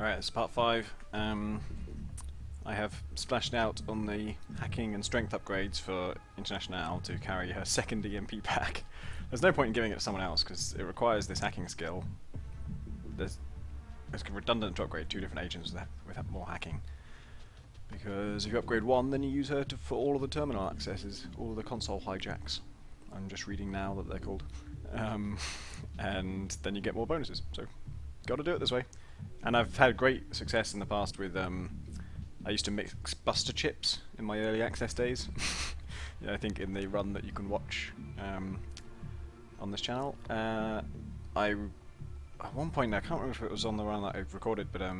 Alright, it's part 5. I have splashed out on the hacking and strength upgrades for International to carry her second EMP pack. There's no point in giving it to someone else because it requires this hacking skill. It's redundant to upgrade 2 different agents with more hacking. Because if you upgrade one, then you use her for all of the terminal accesses, all of the console hijacks. I'm just reading now that they're called. And then you get more bonuses. So, gotta do it this way. And I've had great success in the past with, I used to mix Buster chips in my early access days. Yeah, I think in the run that you can watch on this channel. At one point, I can't remember if it was on the run that I've recorded, but I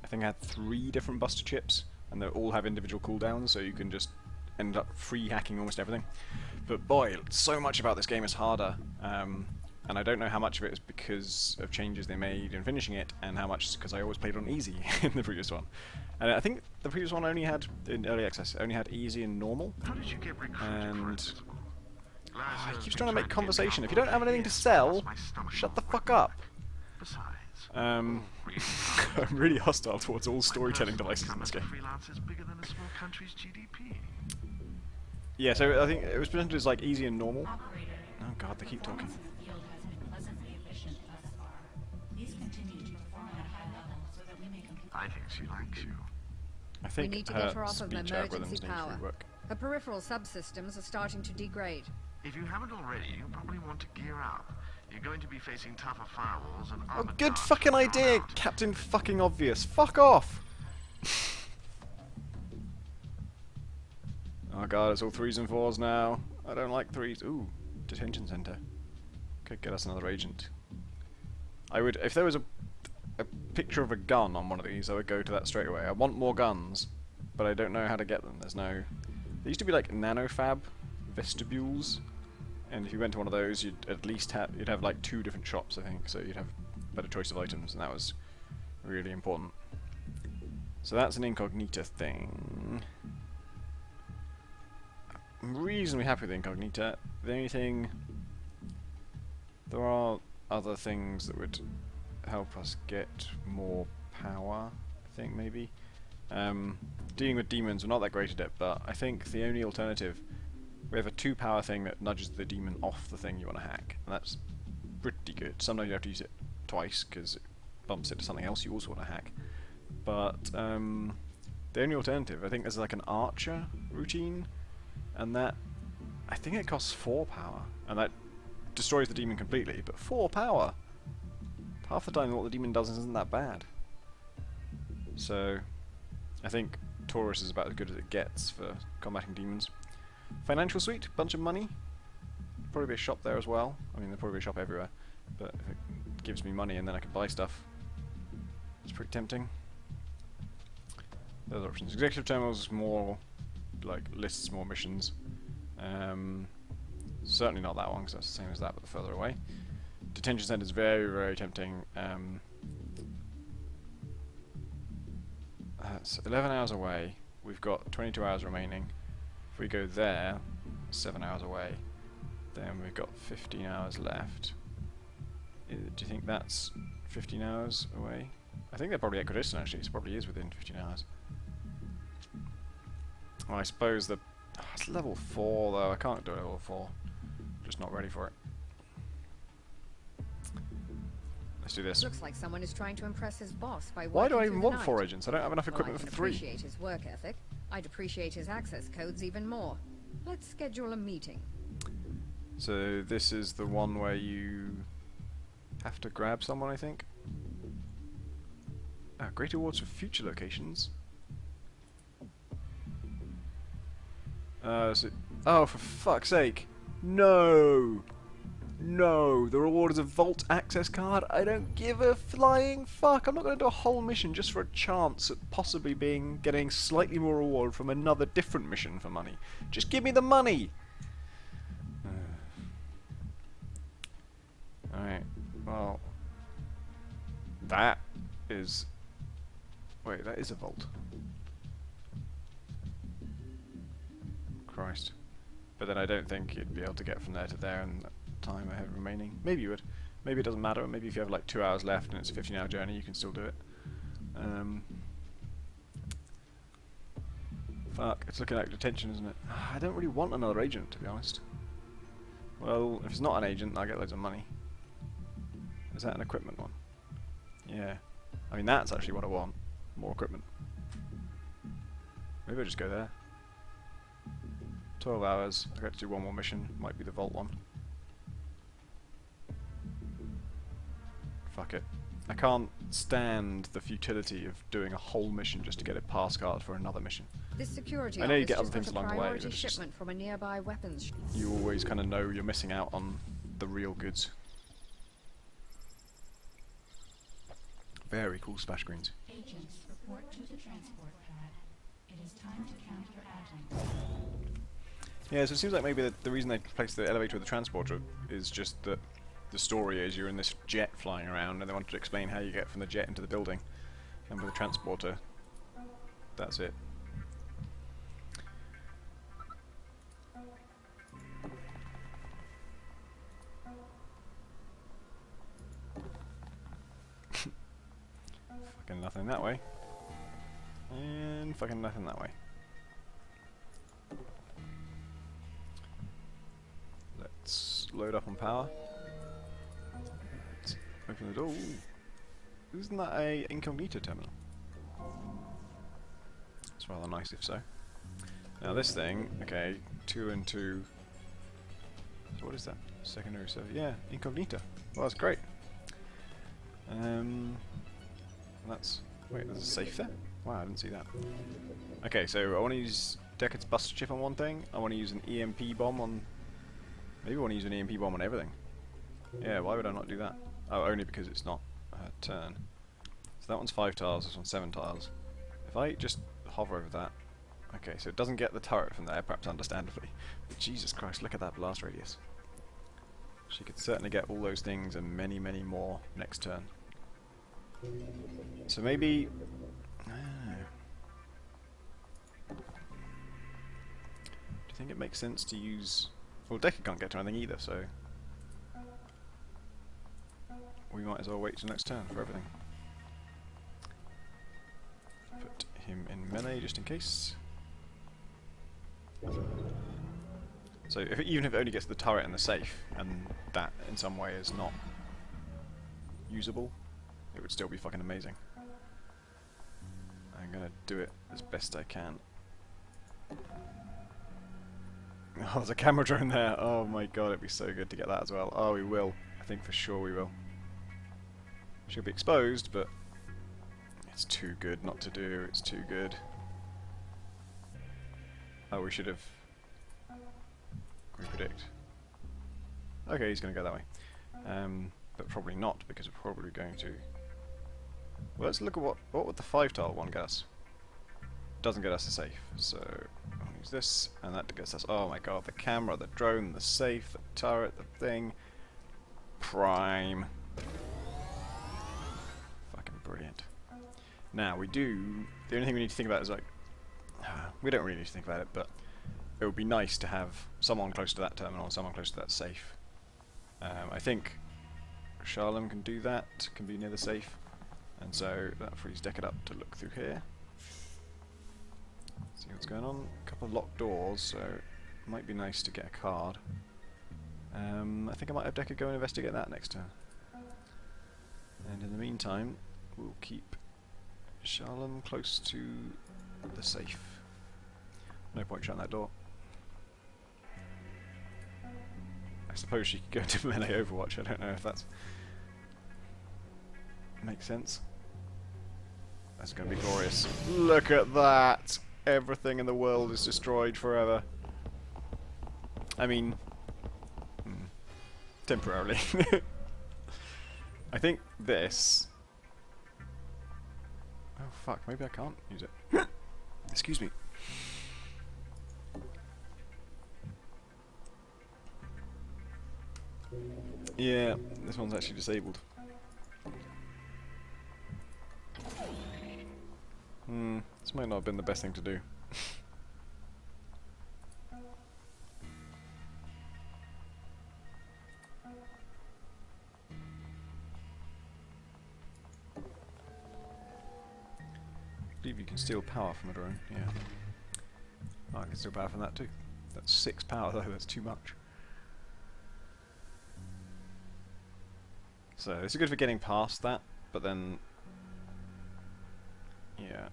think I had 3 different Buster chips, and they all have individual cooldowns, so you can just end up free hacking almost everything. But boy, so much about this game is harder. And I don't know how much of it is because of changes they made in finishing it, and how much is because I always played on easy in the previous one. And I think the previous one only had, in early access, only had easy and normal. How did you get recruited, And he keeps trying to been make to conversation. me If you don't have anything to sell, shut the fuck up. Besides, I'm really hostile towards all storytelling devices in this game. freelance is bigger than a small country's GDP. Yeah, so I think it was presented as like easy and normal. Oh god, they keep talking. I think she likes you. I think We need to get her off of speech emergency algorithms need to power. rework. Her peripheral subsystems are starting to degrade. If you haven't already, you probably want to gear up. You're going to be facing tougher firewalls and Oh, armored good guards fucking from idea, out. Captain fucking Obvious. Fuck off! Oh god, it's all 3s and 4s now. I don't like 3s. Ooh, detention center. Could get us another agent. I would, if there was a picture of a gun on one of these, I would go to that straight away. I want more guns, but I don't know how to get them. There's no... There used to be like nanofab vestibules, and if you went to one of those, you'd at least have like 2 different shops, I think, so you'd have a better choice of items, and that was really important. So that's an incognita thing. I'm reasonably happy with incognita. The only thing... There are other things that would help us get more power, I think, maybe. Dealing with demons, we're not that great at it, but I think the only alternative... We have a 2 power thing that nudges the demon off the thing you want to hack, and that's pretty good. Sometimes you have to use it twice, because it bumps it to something else you also want to hack. But the only alternative, I think there's like an archer routine, and that... I think it costs 4 power, and that destroys the demon completely, but 4 power! Half the time what the demon does isn't that bad. So, I think Taurus is about as good as it gets for combating demons. Financial suite, bunch of money. Probably be a shop there as well. I mean, there'll probably be a shop everywhere. But if it gives me money and then I can buy stuff, it's pretty tempting. Those options. Executive terminals is more like lists more missions. Certainly not that one because that's the same as that, but further away. Detention center is very, very tempting. It's 11 hours away. We've got 22 hours remaining. If we go there, 7 hours away, then we've got 15 hours left. Do you think that's 15 hours away? I think they're probably equidistant actually, so it probably is within 15 hours. Well, I suppose the... it's level 4 though, I can't do it at level 4. Just not ready for it. Let's do this. Looks like someone is trying to impress his boss by Why do I working even through the want 4 night. agents? I don't have enough Well, equipment I for can 3. appreciate his work ethic. I'd appreciate his access codes even more. Let's schedule a meeting. So this is the one where you have to grab someone, I think. Great awards for future locations. Oh, for fuck's sake! No! No! The reward is a vault access card? I don't give a flying fuck! I'm not going to do a whole mission just for a chance at possibly getting slightly more reward from another different mission for money. Just give me the money! Alright, well... That is... Wait, that is a vault. Christ. But then I don't think you'd be able to get from there to there in the time I have remaining. Maybe you would. Maybe it doesn't matter. Maybe if you have like 2 hours left and it's a 15-hour journey, you can still do it. Fuck, it's looking like detention, isn't it? I don't really want another agent, to be honest. Well, if it's not an agent, I get loads of money. Is that an equipment one? Yeah. I mean, that's actually what I want. More equipment. Maybe I'll just go there. 12 hours. I got to do one more mission. Might be the vault one. Fuck it. I can't stand the futility of doing a whole mission just to get a pass card for another mission. This security I know you office get other just things got a along the way, priority but it's just- shipment from a nearby weapons shop. You always kind of know you're missing out on the real goods. Very cool splash screens. Agents, report to the transport pad. It is time to count your adlings. Yeah, so it seems like maybe the reason they placed the elevator with the transporter is just that the story is you're in this jet flying around and they wanted to explain how you get from the jet into the building. And with the transporter, that's it. Fucking nothing that way. And fucking nothing that way. Let's load up on power. Let's open the door. Ooh. Isn't that a incognito terminal? It's rather nice if so. Now this thing, okay, 2 and 2. So what is that? Secondary server. Yeah, incognito. Well, that's great. That's... Wait, there's a safe there? Wow, I didn't see that. Okay, so I want to use Deckard's buster chip on one thing. I want to use an EMP bomb on... Maybe I want to use an EMP bomb on everything. Yeah, why would I not do that? Oh, only because it's not a turn. So that one's 5 tiles, this one's 7 tiles. If I just hover over that... Okay, so it doesn't get the turret from there, perhaps understandably. But Jesus Christ, look at that blast radius. She could certainly get all those things and many, many more next turn. So maybe... Do you think it makes sense to use... Well, Deckard can't get to anything either, so... We might as well wait till next turn for everything. Put him in melee just in case. So even if it only gets the turret and the safe, and that in some way is not usable, it would still be fucking amazing. I'm gonna do it as best I can. Oh, there's a camera drone there. Oh my god, it'd be so good to get that as well. Oh, we will. I think for sure we will. She'll be exposed, but it's too good not to do. It's too good. Oh, we should have... predict. Okay, he's going to go that way. But probably not, because we're probably going to... Well, let's look at what would the 5-tile one get us. Doesn't get us a safe, so I'll use this, and that gets us... Oh my god, the camera, the drone, the safe, the turret, the thing... Prime. Fucking brilliant. Now, we do... The only thing we need to think about is like... We don't really need to think about it, but... It would be nice to have someone close to that terminal and someone close to that safe. I think Sharlam can do that, can be near the safe, and so that frees Deckard up to look through here. See what's going on. A couple of locked doors, so it might be nice to get a card. I think I might have Deckard go and investigate that next turn. And in the meantime, we'll keep Sharlam close to the safe. No point shutting that door. I suppose she could go to melee Overwatch, I don't know if that's... makes sense. That's going to be glorious. Look at that! Everything in the world is destroyed forever. I mean... temporarily. I think this... Oh fuck, maybe I can't use it. Excuse me. Yeah, this one's actually disabled. This might not have been the best thing to do. believe you can steal power from a drone, yeah. Oh, I can steal power from that too. That's 6 power though, that's too much. So, this is good for getting past that, but then... yeah.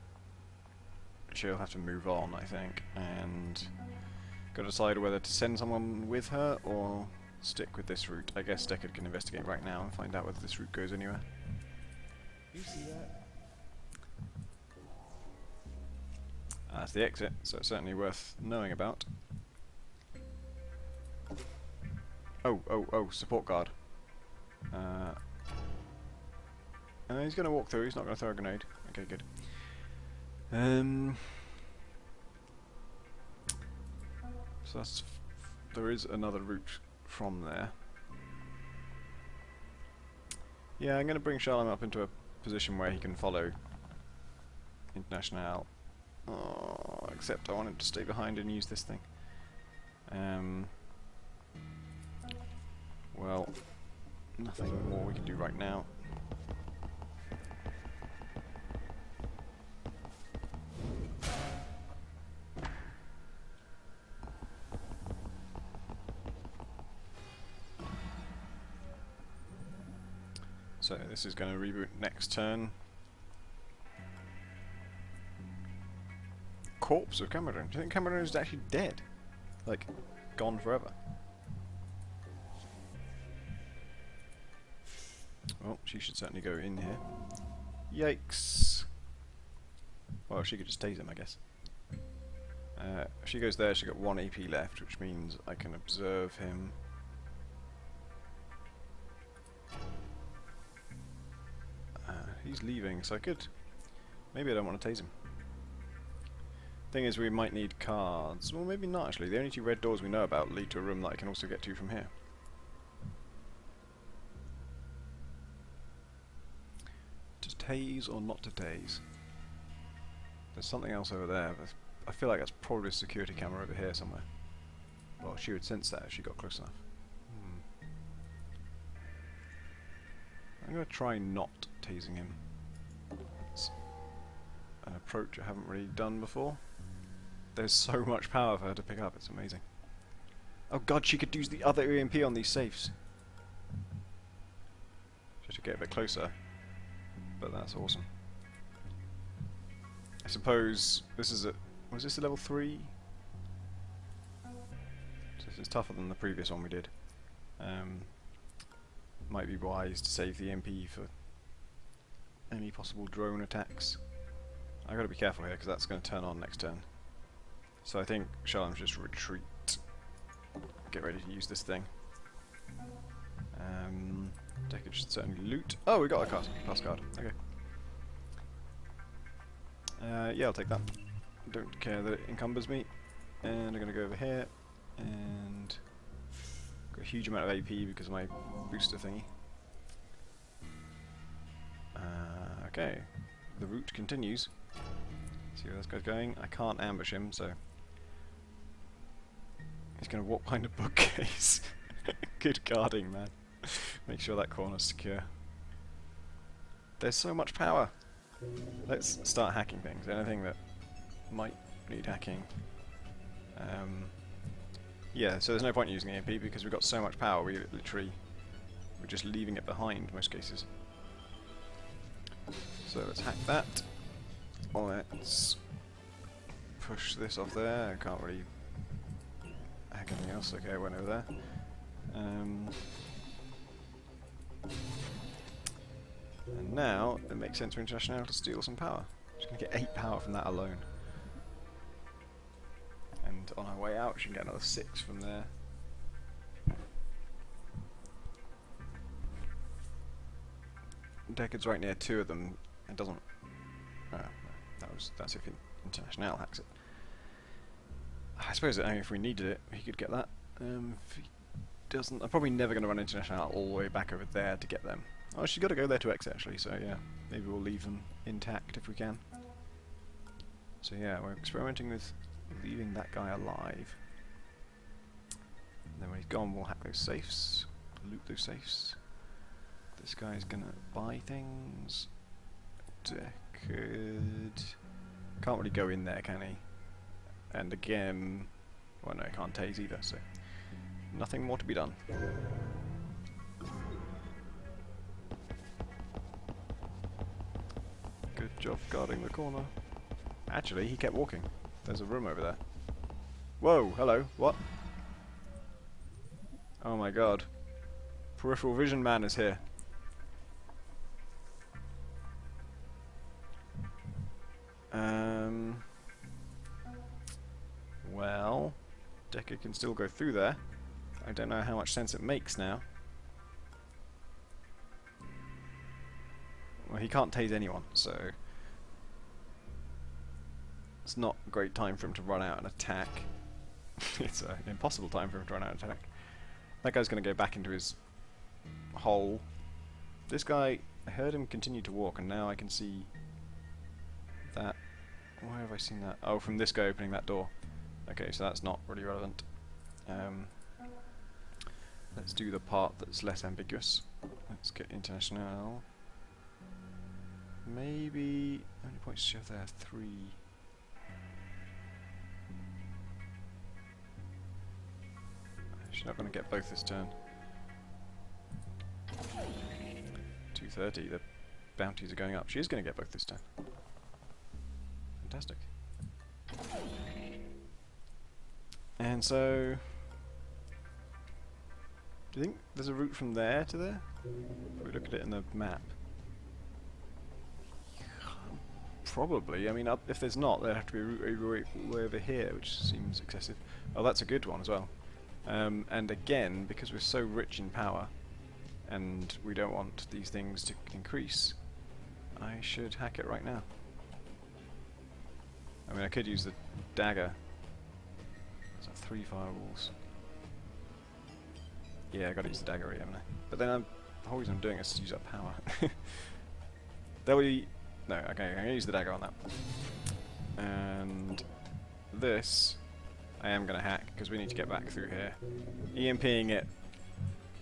She'll have to move on, I think, and... gotta decide whether to send someone with her, or stick with this route. I guess Deckard can investigate right now and find out whether this route goes anywhere. You see that? That's the exit, so it's certainly worth knowing about. Oh, support guard. He's gonna walk through, he's not gonna throw a grenade. Okay, good. So that's there is another route from there. Yeah, I'm gonna bring Shalom up into a position where he can follow International. Oh, except I want him to stay behind and use this thing. Well, nothing more we can do right now. So this is going to reboot next turn. Corpse of Cameron. Do you think Cameron is actually dead? Like, gone forever? Well, she should certainly go in here. Yikes. Well, she could just tase him, I guess. If she goes there, she's got 1 AP left, which means I can observe him. He's leaving, so I could... maybe I don't want to tase him. Thing is, we might need cards. Well, maybe not, actually. The only 2 red doors we know about lead to a room that I can also get to from here. To tase or not to tase? There's something else over there, but I feel like that's probably a security camera over here somewhere. Well, she would sense that if she got close enough. I'm going to try not tasing him. It's an approach I haven't really done before. There's so much power for her to pick up, it's amazing. Oh god, she could use the other EMP on these safes. She should get a bit closer, but that's awesome. I suppose this is a... was this a level 3? So this is tougher than the previous one we did. Might be wise to save the MP for any possible drone attacks. I gotta be careful here because that's going to turn on next turn. So I think Shalom's just retreat. Get ready to use this thing. Deckard should certainly loot. Oh, we got a pass card. Okay. Yeah, I'll take that. Don't care that it encumbers me. And I'm going to go over here and got a huge amount of AP because of my booster thingy. Okay, the route continues. See where this guy's going. I can't ambush him, so he's going to walk behind a bookcase. Good guarding, man. Make sure that corner's secure. There's so much power. Let's start hacking things. Anything that might need hacking. Yeah, so there's no point in using AMP because we've got so much power, we're just leaving it behind most cases. So let's hack that. Let's push this off there. I can't really hack anything else. Okay, I went over there. And now it makes sense for International to steal some power. She's going to get 8 power from that alone. And on her way out, she can get another 6 from there. Deckard's right near 2 of them. It doesn't. Oh, that's if International hacks it. I suppose if we needed it, he could get that. If he doesn't, I'm probably never going to run International all the way back over there to get them. Oh, she's got to go there to exit actually. So yeah, maybe we'll leave them intact if we can. So yeah, we're experimenting with leaving that guy alive. And then when he's gone, we'll hack those safes, loot those safes. This guy's gonna buy things. Deckard. Can't really go in there, can he? And again, well no, he can't tase either, so nothing more to be done. Good job guarding the corner. Actually, he kept walking. There's a room over there. Whoa, hello, what? Oh my god. Peripheral Vision Man is here. Well, Decker can still go through there. I don't know how much sense it makes now. Well, he can't tase anyone, so it's not a great time for him to run out and attack. It's an impossible time for him to run out and attack. That guy's going to go back into his hole. This guy, I heard him continue to walk, and now I can see that. Where have I seen that? Oh, from this guy opening that door. Okay, so that's not really relevant. Let's do the part that's less ambiguous. Let's get international. Maybe... how many points do you have there? 3. She's not going to get both this turn. 230, the bounties are going up. She is going to get both this turn. Fantastic. And so... do you think there's a route from there to there? If we look at it in the map. Probably. I mean, if there's not, there'd have to be a route way over here, which seems excessive. Oh, that's a good one as well. And again, because we're so rich in power, and we don't want these things to increase, I should hack it right now. I mean, I could use the dagger. Is that 3 firewalls? Yeah, I gotta use the dagger, haven't I? But then the whole reason I'm doing it is to use up power. There we... no, okay, I'm gonna use the dagger on that. And this, I am gonna hack, because we need to get back through here. EMPing it.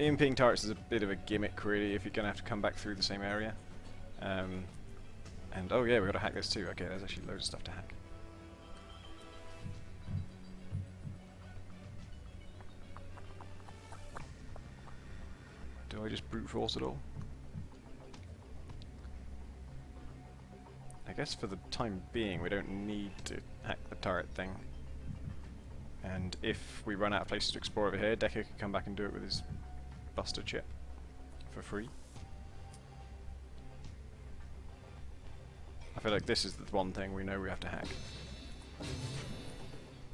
EMPing turrets is a bit of a gimmick, really, if you're gonna have to come back through the same area. And oh yeah, we've got to hack this too. Okay, there's actually loads of stuff to hack. Do I just brute force it all? I guess for the time being we don't need to hack the turret thing. And if we run out of places to explore over here, Decker can come back and do it with his Buster chip for free. I feel like this is the one thing we know we have to hack.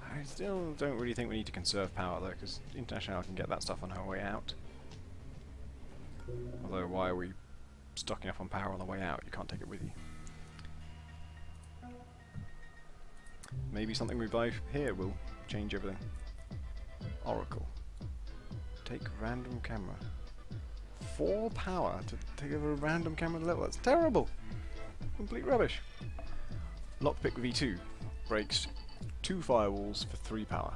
I still don't really think we need to conserve power though, because International can get that stuff on her way out. Although, why are we stocking up on power on the way out? You can't take it with you. Maybe something we buy here will change everything. Oracle. Take random camera. 4 power to take over a random camera level. That's terrible! Complete rubbish. Lockpick V2 breaks 2 firewalls for 3 power.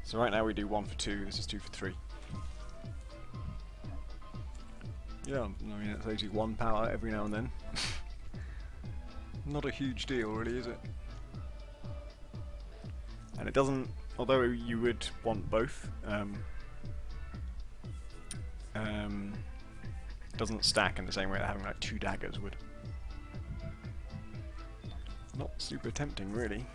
So right now we do 1 for 2, this is 2 for 3. Yeah, I mean it's actually 1 power every now and then. Not a huge deal really, is it? And it doesn't, although you would want both, it doesn't stack in the same way that having like 2 daggers would. Not super tempting really.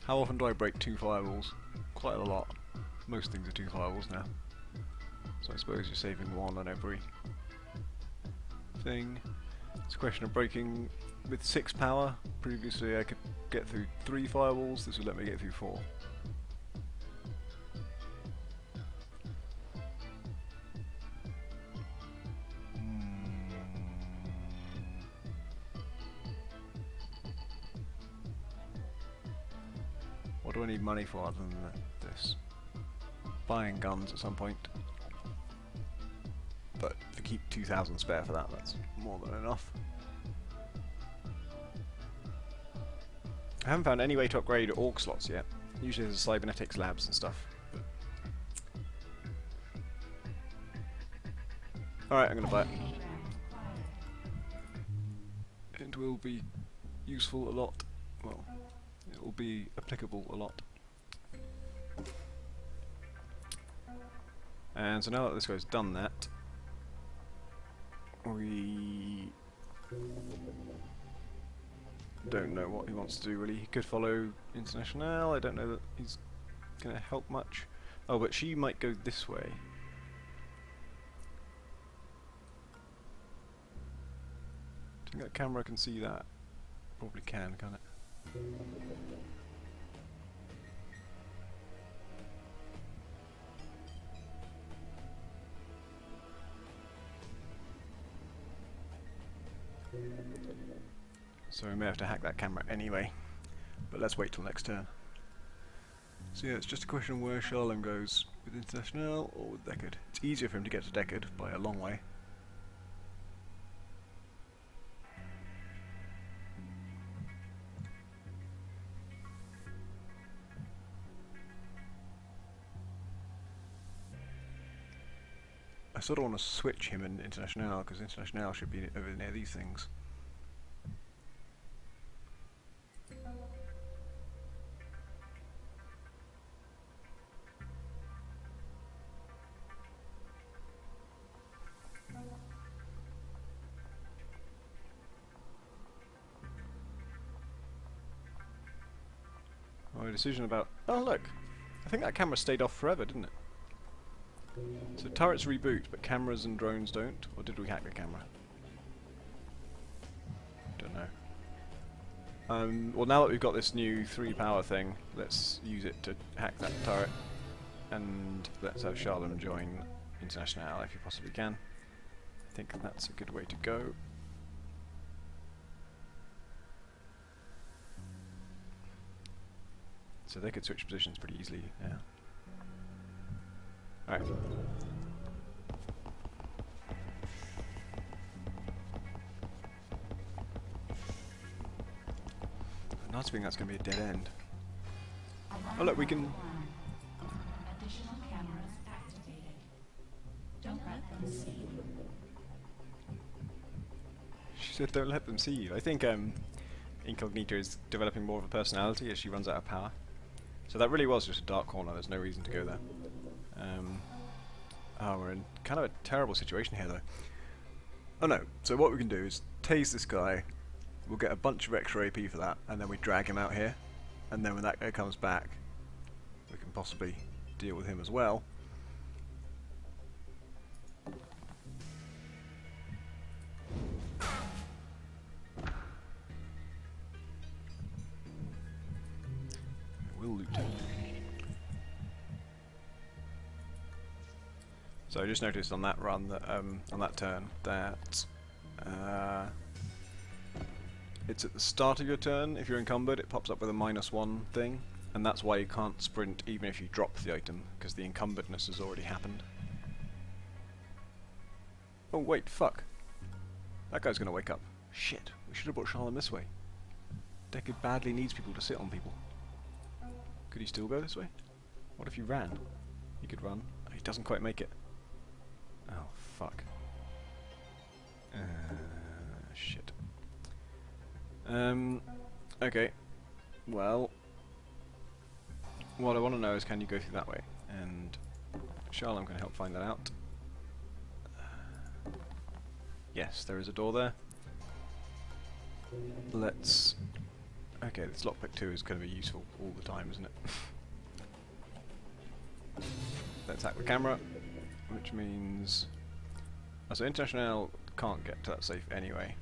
How often do I break 2 firewalls? Quite a lot. Most things are 2 firewalls now. So I suppose you're saving 1 on every thing. It's a question of breaking with 6 power. Previously I could get through 3 firewalls, this would let me get through 4. What do I need money for other than this? Buying guns at some point. But if you keep 2,000 spare for that, that's more than enough. I haven't found any way to upgrade org slots yet. Usually there's cybernetics labs and stuff. But Alright, I'm gonna buy it. It will be useful a lot. Well, it will be applicable a lot. And so now that this guy's done that, we don't know what he wants to do really. He could follow International. I don't know that he's going to help much. Oh, but she might go this way. Do you think that camera can see that? Probably can, can't it? So we may have to hack that camera anyway, but let's wait till next turn. So yeah, it's just a question of where Sharlem goes, with International or with Deckard. It's easier for him to get to Deckard by a long way. I sort of want to switch him and International, because International should be over near these things. Oh, a decision about... Oh look! I think that camera stayed off forever, didn't it? So turrets reboot, but cameras and drones don't? Or did we hack the camera? Don't know. Well, now that we've got this new 3 power thing, let's use it to hack that turret. And let's have Sharlem join International if you possibly can. I think that's a good way to go. So they could switch positions pretty easily, yeah. Alright. Not feeling that's going to be a dead end. Oh look, we can... Additional cameras activated. Don't let them see you. She said don't let them see you. I think Incognita is developing more of a personality as she runs out of power. So that really was just a dark corner, there's no reason to go there. Oh, we're in kind of a terrible situation here though. Oh no, so what we can do is tase this guy, we'll get a bunch of extra AP for that, and then we drag him out here, and then when that guy comes back, we can possibly deal with him as well. We'll loot him. So I just noticed on that run that on that turn that it's at the start of your turn. If you're encumbered, it pops up with a -1 thing, and that's why you can't sprint even if you drop the item, because the encumberdness has already happened. Oh wait, fuck! That guy's gonna wake up. Shit! We should have brought Sharlem this way. Deckard badly needs people to sit on people. Could he still go this way? What if he ran? He could run. Oh, he doesn't quite make it. Oh, fuck. Shit. Okay. Well, what I want to know is, can you go through that way? And Sharlem can help find that out. Yes, there is a door there. Let's... Okay, this lockpick 2 is going to be useful all the time, isn't it? Let's hack the camera, which means... Oh, so International can't get to that safe anyway.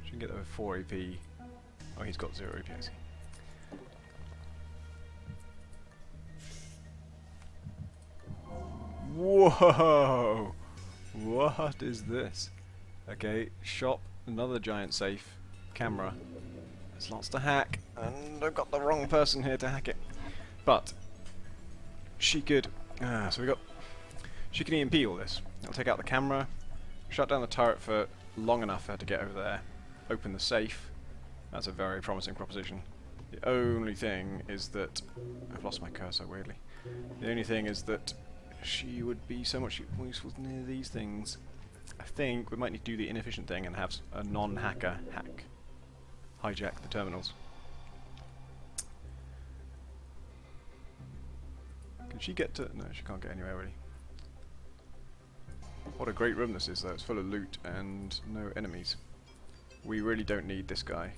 She can get there with 4 AP. Oh, he's got 0 AP, I see. Whoa! What is this? Okay, shop, another giant safe, camera. There's lots to hack, and I've got the wrong person here to hack it. But she could. So we got. She can EMP all this. It'll take out the camera, shut down the turret for long enough for her to get over there, open the safe. That's a very promising proposition. The only thing is that I've lost my cursor weirdly. The only thing is that she would be so much more useful near these things. I think we might need to do the inefficient thing and have a non-hacker hijack the terminals. Can she get to... no, she can't get anywhere really. What a great room this is though, it's full of loot and no enemies. We really don't need this guy.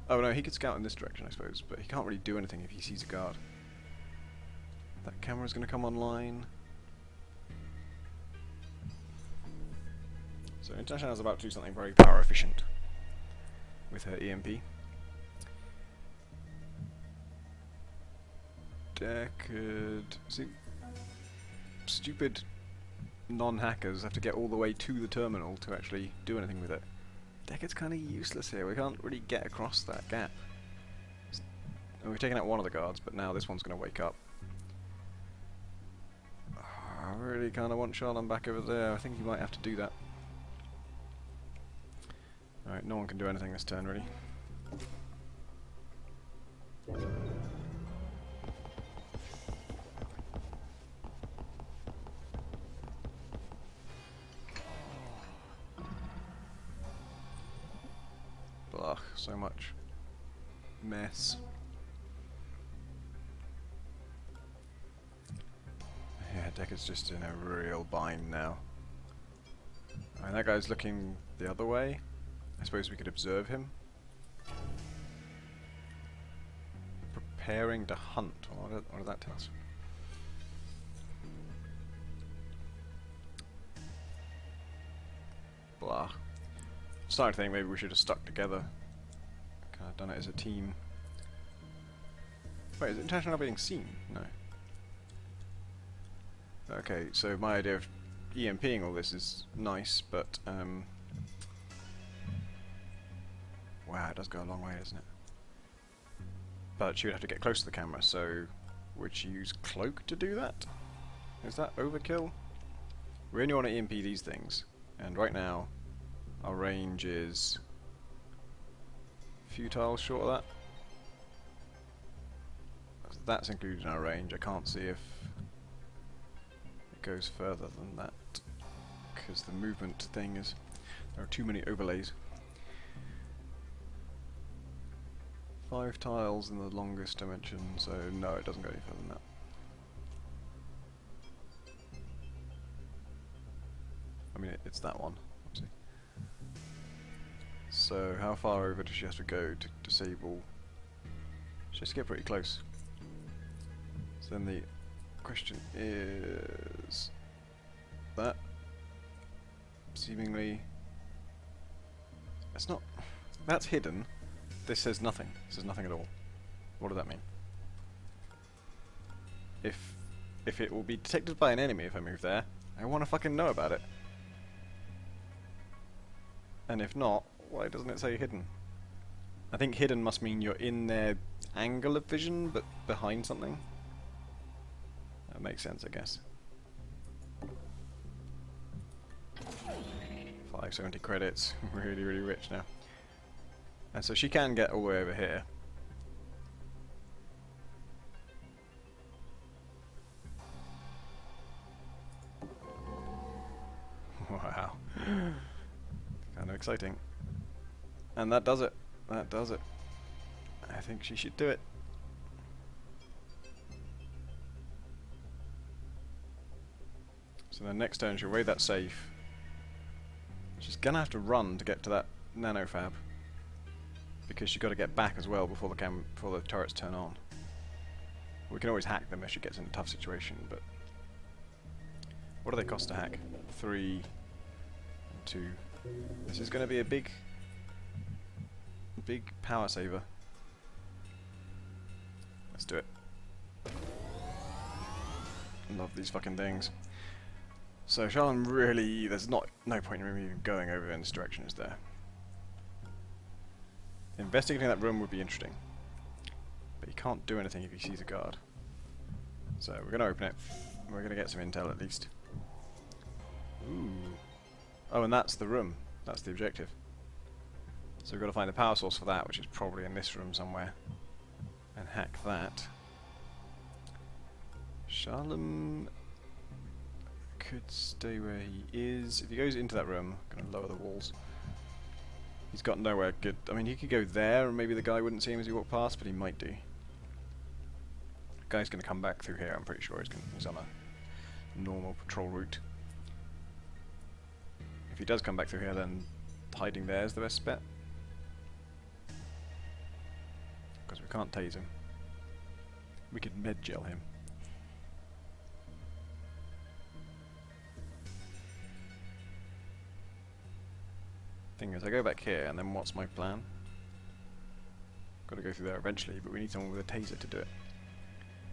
Oh no, he could scout in this direction I suppose, but he can't really do anything if he sees a guard. That camera's going to come online. So International is about to do something very power efficient with her EMP. Deckard... see, stupid non-hackers have to get all the way to the terminal to actually do anything with it. Deckard's kind of useless here, we can't really get across that gap. And we've taken out one of the guards, but now this one's going to wake up. I really kind of want Charlon back over there, I think he might have to do that. Alright, no one can do anything this turn, really. Ugh, so much mess. Yeah, Deckard's just in a real bind now. And that guy's looking the other way. I suppose we could observe him. Preparing to hunt. What does that tell us? Blah. Starting to think maybe we should have stuck together. Kind of done it as a team. Wait, is it International not being seen? No. Okay, so my idea of EMPing all this is nice, but wow, it does go a long way, doesn't it? But she would have to get close to the camera, so would she use cloak to do that? Is that overkill? We only want to EMP these things, and right now our range is a few tiles short of that. That's included in our range. I can't see if it goes further than that, because the movement thing is... there are too many overlays. 5 tiles in the longest dimension, so no, it doesn't go any further than that. I mean, it's that one, obviously. So, how far over does she have to go to disable? She has to get pretty close. So then the question is... that seemingly... it's not... that's hidden. This says nothing. This says nothing at all. What does that mean? If it will be detected by an enemy if I move there, I want to fucking know about it. And if not, why doesn't it say hidden? I think hidden must mean you're in their angle of vision, but behind something. That makes sense, I guess. 570 credits. Really, really rich now. And so she can get all the way over here. Wow. Kind of exciting. And that does it. That does it. I think she should do it. So then next turn she'll raid that safe. She's gonna have to run to get to that nanofab, because she's got to get back as well before the turrets turn on. We can always hack them if she gets in a tough situation, but what do they cost to hack? 3 and 2. This is going to be a big power saver. Let's do it. Love these fucking things. So Charlon really, there's no point in me even going over in this direction, is there? Investigating that room would be interesting, but he can't do anything if he sees a guard. So we're going to open it. We're going to get some intel at least. Ooh. Oh, and that's the room. That's the objective. So we've got to find the power source for that, which is probably in this room somewhere, and hack that. Charlon could stay where he is. If he goes into that room, I'm going to lower the walls. He's got nowhere good. I mean, he could go there, and maybe the guy wouldn't see him as he walked past, but he might do. The guy's going to come back through here, I'm pretty sure. He's on a normal patrol route. If he does come back through here, then hiding there is the best bet. Because we can't tase him. We could med-gel him. Thing is, I go back here, and then what's my plan? Got to go through there eventually, but we need someone with a taser to do it.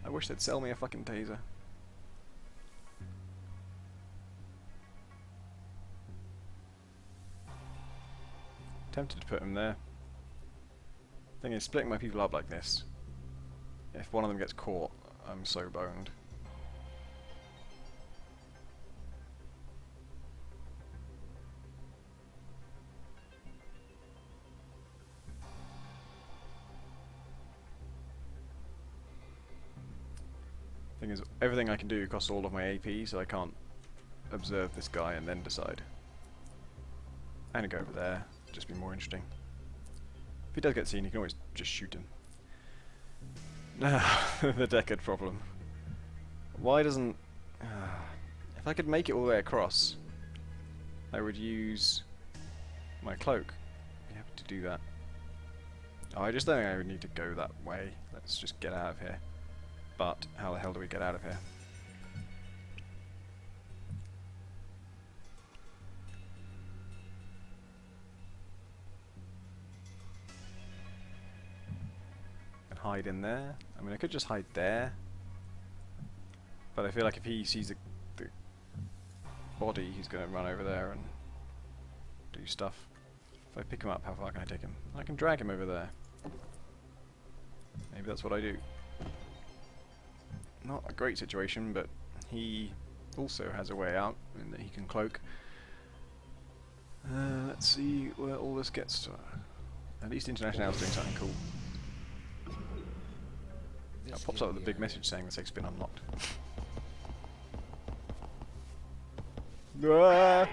I wish they'd sell me a fucking taser. Tempted to put him there. Thing is, splitting my people up like this, if one of them gets caught, I'm so boned. Thing is, everything I can do costs all of my AP, so I can't observe this guy and then decide. I'm gonna go over there, just be more interesting. If he does get seen, you can always just shoot him. Now, the Deckard problem. Why doesn't... if I could make it all the way across, I would use my cloak. Be happy to do that. Oh, I just don't think I would need to go that way. Let's just get out of here. But, how the hell do we get out of here? And hide in there. I mean, I could just hide there. But I feel like if he sees the body, he's going to run over there and do stuff. If I pick him up, how far can I take him? I can drag him over there. Maybe that's what I do. Not a great situation, but he also has a way out in that he can cloak. Let's see where all this gets to. At least International is doing something cool. It pops up with a big message saying the safe has been unlocked. That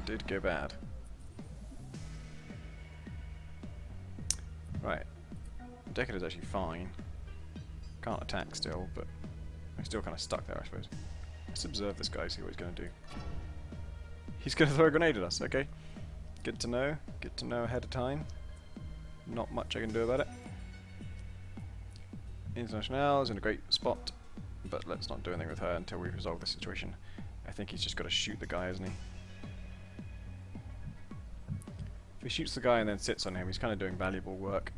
did go bad. Right. Deckard is actually fine. Can't attack still, but I'm still kind of stuck there, I suppose. Let's observe this guy, see what he's going to do. He's going to throw a grenade at us, okay. Good to know. Good to know ahead of time. Not much I can do about it. International is in a great spot, but let's not do anything with her until we resolve this situation. I think he's just got to shoot the guy, isn't he? If he shoots the guy and then sits on him, he's kind of doing valuable work.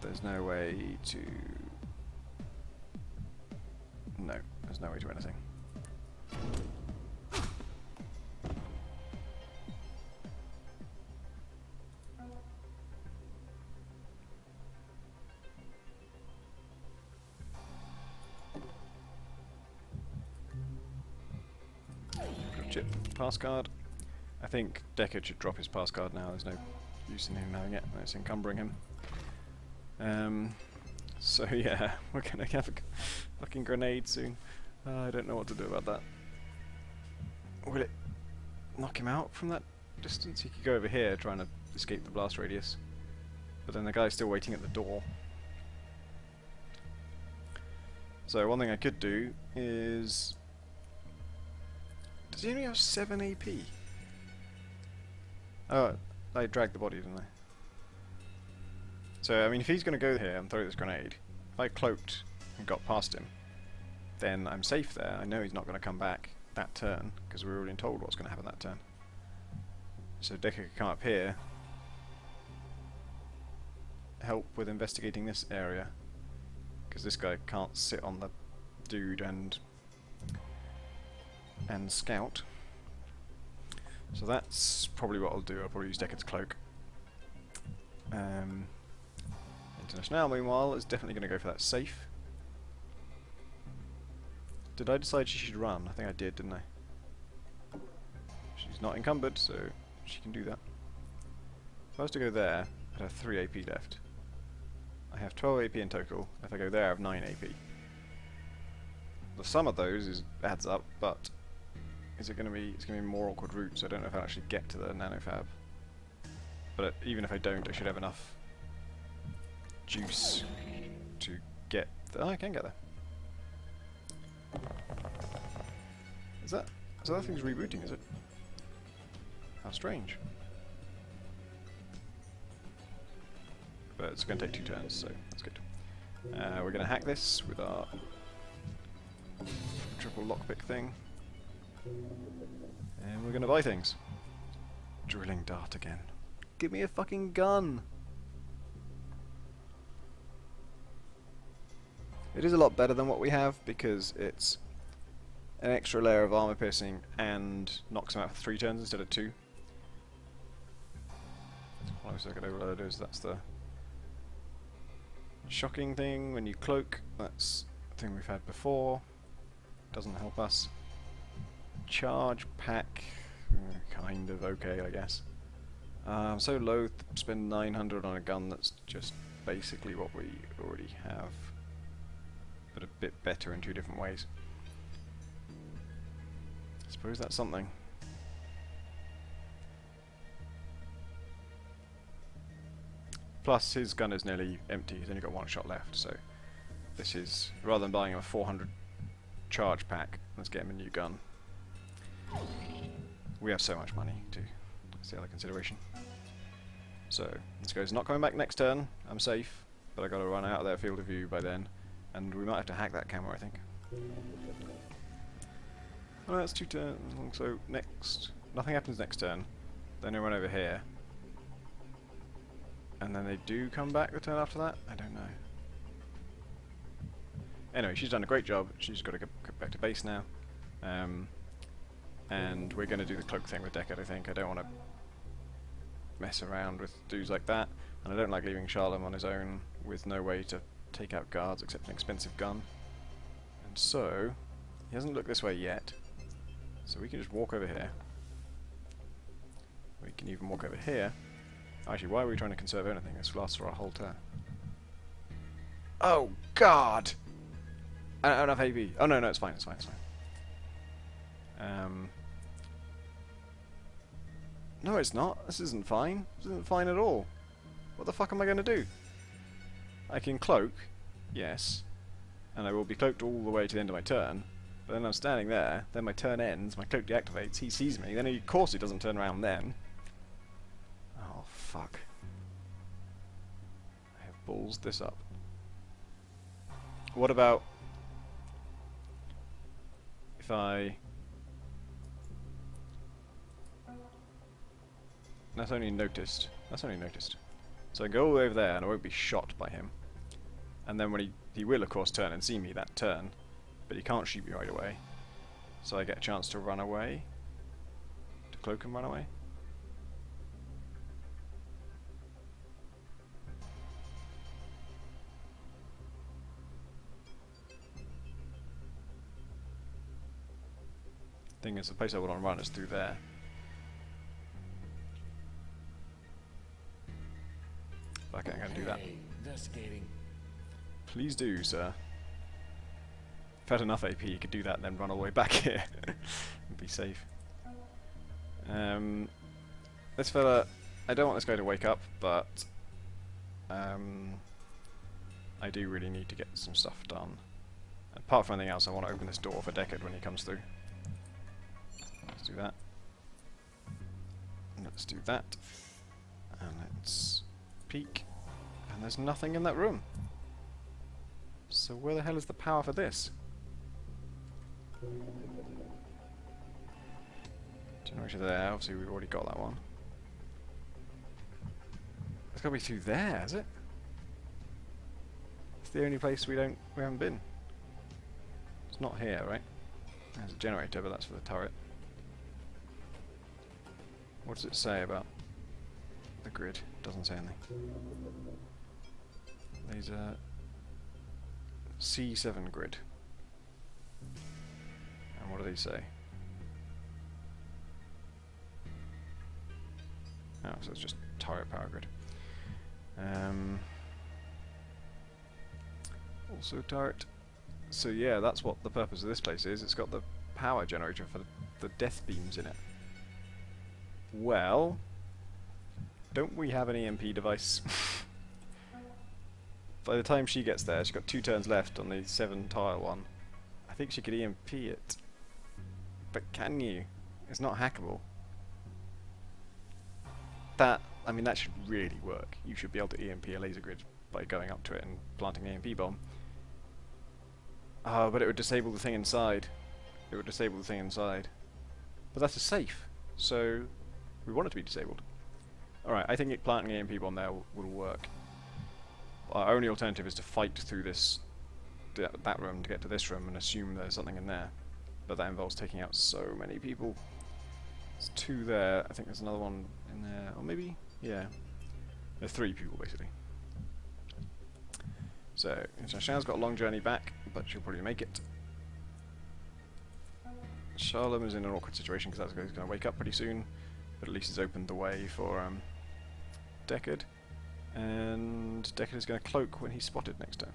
There's no way to... No, there's no way to anything. Chip pass card. I think Deckard should drop his pass card now. There's no use in him having it. It's encumbering him. So yeah, we're gonna have a fucking grenade soon. I don't know what to do about that. Will it knock him out from that distance? He could go over here trying to escape the blast radius. But then the guy's still waiting at the door. So one thing I could do is... Does he only have 7 AP? Oh, I dragged the body, didn't I? So, I mean, if he's going to go here and throw this grenade, if I cloaked and got past him, then I'm safe there. I know he's not going to come back that turn, because we were already told what's going to happen that turn. So Deckard could come up here, help with investigating this area, because this guy can't sit on the dude and scout. So that's probably what I'll do. I'll probably use Deckard's cloak. International, meanwhile, is definitely going to go for that safe. Did I decide she should run? I think I did, didn't I? She's not encumbered, so she can do that. If I was to go there, I'd have 3 AP left. I have 12 AP in total. If I go there, I have 9 AP. The sum of those adds up, but is it going to be? It's going to be a more awkward route, so I don't know if I'll actually get to the nanofab. But even if I don't, I should have enough juice to get. Oh, I can get there. Is that? So that thing's rebooting, is it? How strange. But it's going to take 2 turns, so that's good. We're going to hack this with our triple lockpick thing. And we're going to buy things. Drilling dart again. Give me a fucking gun! It is a lot better than what we have because it's an extra layer of armor piercing and knocks them out for 3 turns instead of 2. Close circuit overloaders, that's the shocking thing when you cloak. That's a thing we've had before. Doesn't help us. Charge pack, kind of okay, I guess. I'm so loath to spend 900 on a gun that's just basically what we already have, but a bit better in 2 different ways. I suppose that's something. Plus, his gun is nearly empty. He's only got 1 shot left, so this is, rather than buying him a 400 charge pack, let's get him a new gun. We have so much money, too. That's the other consideration. So, this guy's not coming back next turn. I'm safe, but I got to run out of their field of view by then, and we might have to hack that camera, I think. Well, that's 2 turns. So next, nothing happens next turn. Then they run over here. And then they do come back the turn after that? I don't know. Anyway, she's done a great job. She's got to go back to base now. And we're going to do the cloak thing with Deckard, I think. I don't want to mess around with dudes like that. And I don't like leaving Charlem on his own with no way to take out guards except an expensive gun. And so, he hasn't looked this way yet. So we can just walk over here. We can even walk over here. Actually, why are we trying to conserve anything? This lasts for a whole turn. Oh, God! I don't have AB. Oh, no, it's fine, it's fine, it's fine. No, it's not. This isn't fine. This isn't fine at all. What the fuck am I going to do? I can cloak, yes. And I will be cloaked all the way to the end of my turn. But then I'm standing there, then my turn ends, my cloak deactivates, he sees me, then of course he doesn't turn around then. Oh, fuck. I have ballsed this up. What about if I... That's only noticed. That's only noticed. So I go over there and I won't be shot by him. And then when he will of course turn and see me that turn, but he can't shoot me right away. So I get a chance to run away. To cloak and run away. Thing is, the place I want to run is through there. Okay, I'm going to do that. Investigating. Please do, sir. If I had enough AP, you could do that and then run all the way back here. And be safe. This fella... I don't want this guy to wake up, but... I do really need to get some stuff done. Apart from anything else, I want to open this door for Deckard when he comes through. Let's do that. Let's do that. And let's peek. And there's nothing in that room. So where the hell is the power for this? Generator there, obviously we've already got that one. It's gotta be through there, is it? It's the only place we haven't been. It's not here, right? There's a generator, but that's for the turret. What does it say about the grid? Doesn't say anything. There's a C7 grid. And what do they say? Oh, so it's just turret power grid. Also turret. So yeah, that's what the purpose of this place is. It's got the power generator for the death beams in it. Well, don't we have an EMP device? By the time she gets there, she's got 2 turns left on the 7 tile one. I think she could EMP it. But can you? It's not hackable. That, I mean, that should really work. You should be able to EMP a laser grid by going up to it and planting an EMP bomb. Oh, but it would disable the thing inside. It would disable the thing inside. But that's a safe, so we want it to be disabled. Alright, I think planting an EMP bomb there will work. Our only alternative is to fight through that room to get to this room and assume there's something in there. But that involves taking out so many people. There's 2 there, I think there's another one in there, or maybe, yeah. There's 3 people basically. So, International's got a long journey back, but she'll probably make it. Charlem is in an awkward situation because that guy's going to wake up pretty soon, but at least he's opened the way for Deckard. And Deckard is going to cloak when he's spotted next turn.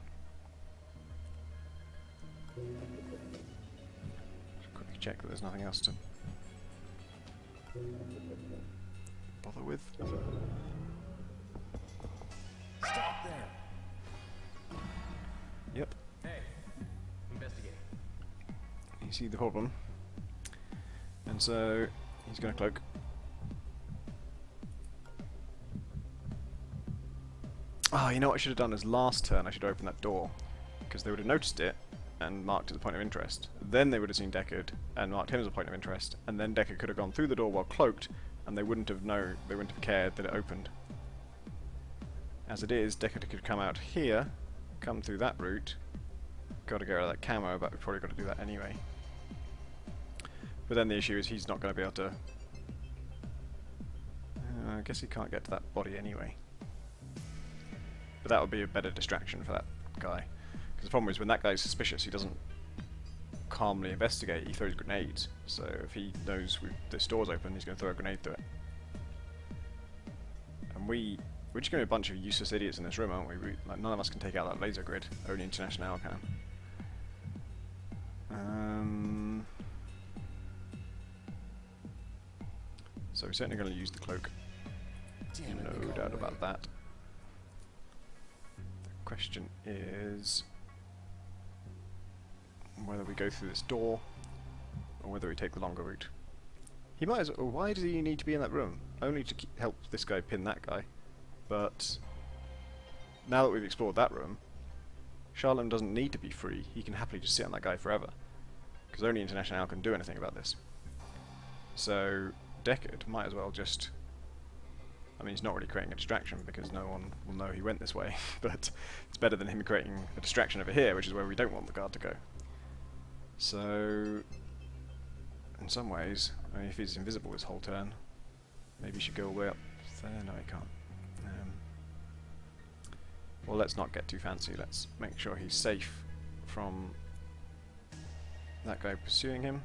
Just quickly check that there's nothing else to bother with. Stop there. Yep. Hey, investigate. You see the problem. And so he's going to cloak. Oh, you know what I should have done is last turn I should have opened that door, because they would have noticed it and marked it as a point of interest. Then they would have seen Deckard and marked him as a point of interest, and then Deckard could have gone through the door while cloaked, and they wouldn't have cared that it opened. As it is, Deckard could come out here, come through that route. Got to get rid of that camo, but we've probably got to do that anyway. But then the issue is he's not going to be able to. I guess he can't get to that body anyway. But that would be a better distraction for that guy. Because the problem is when that guy's suspicious, he doesn't calmly investigate, he throws grenades. So if he knows this door's open, he's going to throw a grenade through it. And we're just going to be a bunch of useless idiots in this room, aren't we? Like, none of us can take out that laser grid, only International can. So we're certainly going to use the cloak. No doubt about that. The question is whether we go through this door or whether we take the longer route. He might as well. Why does he need to be in that room? Only to help this guy pin that guy. But now that we've explored that room, Charlem doesn't need to be free. He can happily just sit on that guy forever, because only International can do anything about this. So Deckard might as well just. I mean, he's not really creating a distraction because no one will know he went this way, but it's better than him creating a distraction over here, which is where we don't want the guard to go. So, in some ways, I mean, if he's invisible this whole turn, maybe he should go all the way up there. No, he can't. Well, let's not get too fancy. Let's make sure he's safe from that guy pursuing him.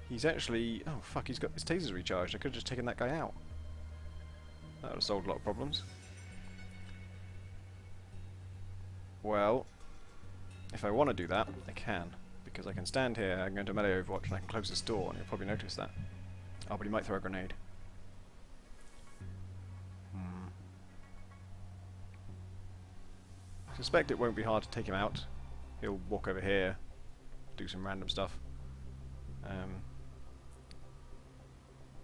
He's actually... Oh, fuck, he's got his tasers recharged. I could have just taken that guy out. That would have solved a lot of problems. Well, if I want to do that, I can. Because I can stand here, I can go into melee overwatch, and I can close this door, and you'll probably notice that. Oh, but he might throw a grenade. I suspect it won't be hard to take him out. He'll walk over here, do some random stuff.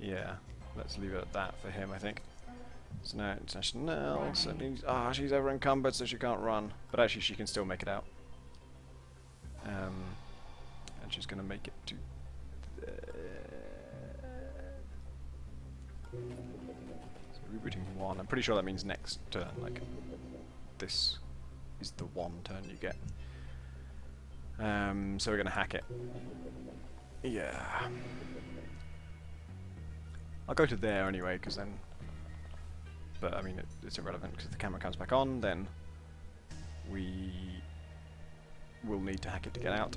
Yeah, let's leave it at that for him, I think. So now International, she's over encumbered, so she can't run. But actually she can still make it out. And she's going to make it to so rebooting 1. I'm pretty sure that means next turn, like this is the 1 turn you get. So we're going to hack it. Yeah. I'll go to there anyway, because then... But, I mean, it's irrelevant, because if the camera comes back on, then we will need to hack it to get out.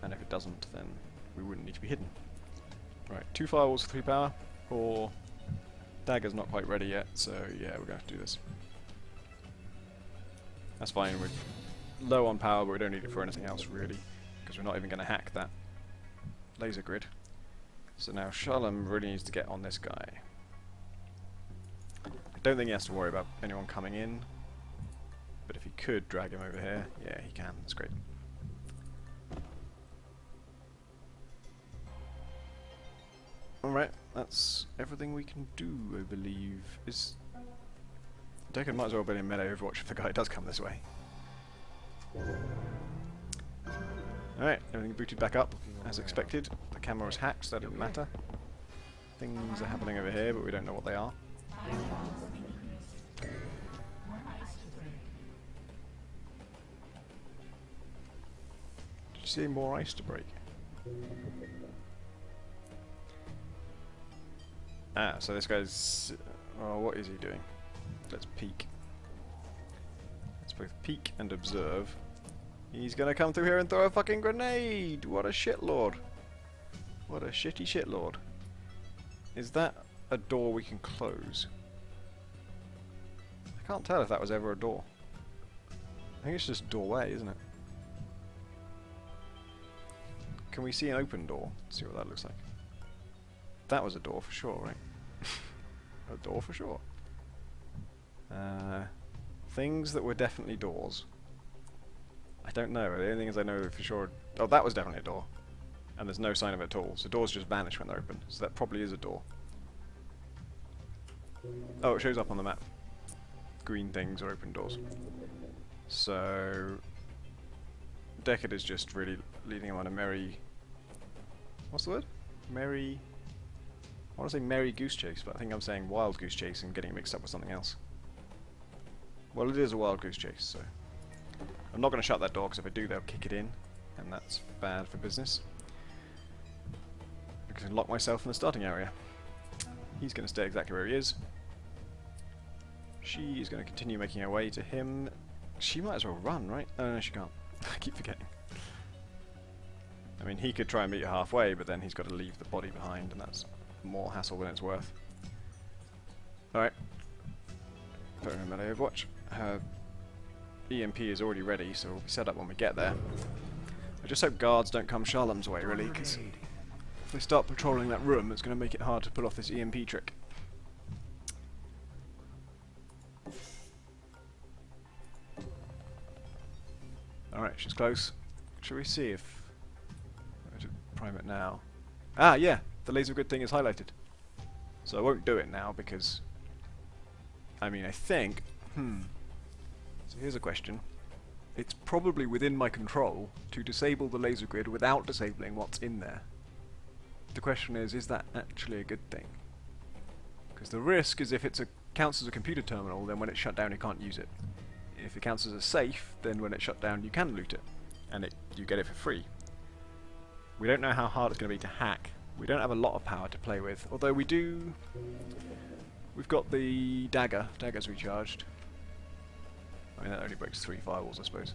And if it doesn't, then we wouldn't need to be hidden. Right, 2 firewalls for 3 power, or... Dagger's not quite ready yet, so yeah, we're going to have to do this. That's fine, low on power, but we don't need it for anything else really, because we're not even going to hack that laser grid. So now Shalom really needs to get on this guy. I don't think he has to worry about anyone coming in, but if he could drag him over here, yeah, he can. That's great. Alright, that's everything we can do, I believe. Deckard might as well be in melee Overwatch if the guy does come this way. Alright, everything booted back up, as expected. The camera was hacked, so that didn't matter. Things are happening over here, but we don't know what they are. Did you see more ice to break? Ah, so this guy's... oh, what is he doing? Let's peek. Let's both peek and observe. He's gonna come through here and throw a fucking grenade! What a shitlord! What a shitty shitlord. Is that a door we can close? I can't tell if that was ever a door. I think it's just a doorway, isn't it? Can we see an open door? Let's see what that looks like. That was a door for sure, right? A door for sure. Things that were definitely doors. I don't know. The only thing is I know for sure... oh, that was definitely a door. And there's no sign of it at all. So doors just vanish when they're open. So that probably is a door. Oh, it shows up on the map. Green things are open doors. So... Deckard is just really leading him on a merry... what's the word? Merry... I want to say merry goose chase, but I think I'm saying wild goose chase and getting mixed up with something else. Well, it is a wild goose chase, so... I'm not going to shut that door, because if I do, they'll kick it in, and that's bad for business. I can lock myself in the starting area. He's going to stay exactly where he is. She is going to continue making her way to him. She might as well run, right? Oh, no, she can't. I keep forgetting. I mean, he could try and meet her halfway, but then he's got to leave the body behind, and that's more hassle than it's worth. Alright. Put her in melee Overwatch. Her EMP is already ready, so we'll be set up when we get there. I just hope guards don't come Shalom's way, really, because if they start patrolling that room, it's going to make it hard to pull off this EMP trick. Alright, she's close. Shall we see if... I should prime it now. Ah, yeah! The laser grid thing is highlighted. So I won't do it now, because... I mean, I think... So here's a question. It's probably within my control to disable the laser grid without disabling what's in there. The question is that actually a good thing? Because the risk is if it counts as a computer terminal, then when it's shut down you can't use it. If it counts as a safe, then when it's shut down you can loot it, and you get it for free. We don't know how hard it's going to be to hack. We don't have a lot of power to play with, although we do... We've got the dagger. Dagger's recharged. I mean, that only breaks 3 firewalls, I suppose.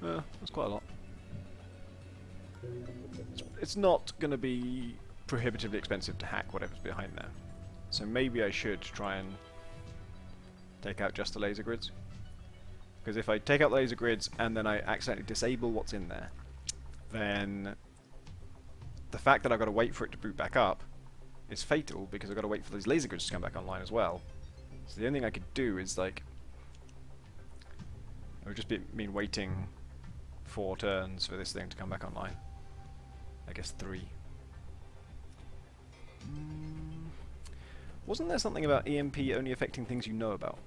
That's quite a lot. It's not going to be prohibitively expensive to hack whatever's behind there. So maybe I should try and take out just the laser grids. Because if I take out the laser grids and then I accidentally disable what's in there, then the fact that I've got to wait for it to boot back up is fatal, because I've got to wait for these laser grids to come back online as well. So the only thing I could do is, like... it would just mean waiting 4 turns for this thing to come back online. I guess 3. Wasn't there something about EMP only affecting things you know about?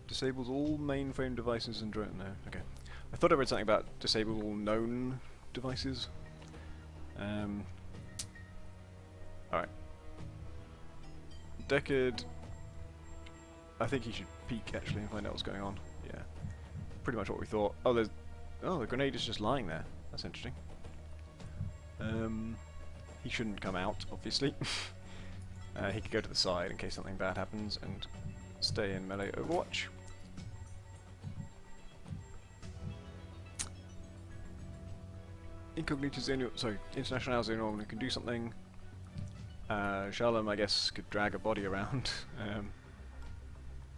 Disables all mainframe devices and drone... no, okay. I thought I read something about disable all known devices. Alright. Deckard... I think he should peek actually and find out what's going on. Yeah. Pretty much what we thought. Oh, there's... oh, the grenade is just lying there. That's interesting. He shouldn't come out, obviously. He could go to the side in case something bad happens and stay in melee Overwatch. Incognito Xeno... sorry, International Xeno can do something. Shalom, I guess, could drag a body around.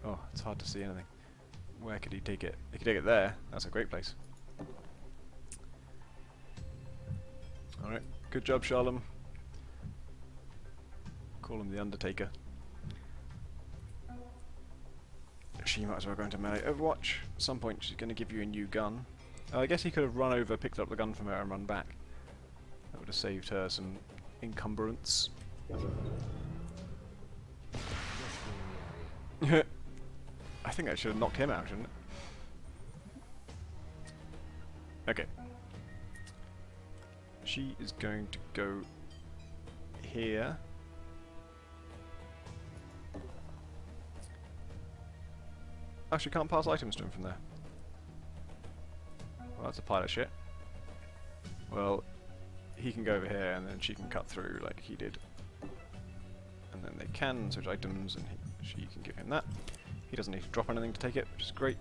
Oh, it's hard to see anything. Where could he take it? He could take it there. That's a great place. Alright, good job, Sharlam. Call him the Undertaker. She might as well go into melee Overwatch. At some point she's going to give you a new gun. I guess he could have run over, picked up the gun from her and run back. That would have saved her some encumbrance. I think I should have knocked him out, shouldn't it? Okay. She is going to go here. Actually, can't pass items to him from there. Well, that's a pile of shit. Well, he can go over here and then she can cut through like he did. And then they can switch items and she can give him that. He doesn't need to drop anything to take it, which is great.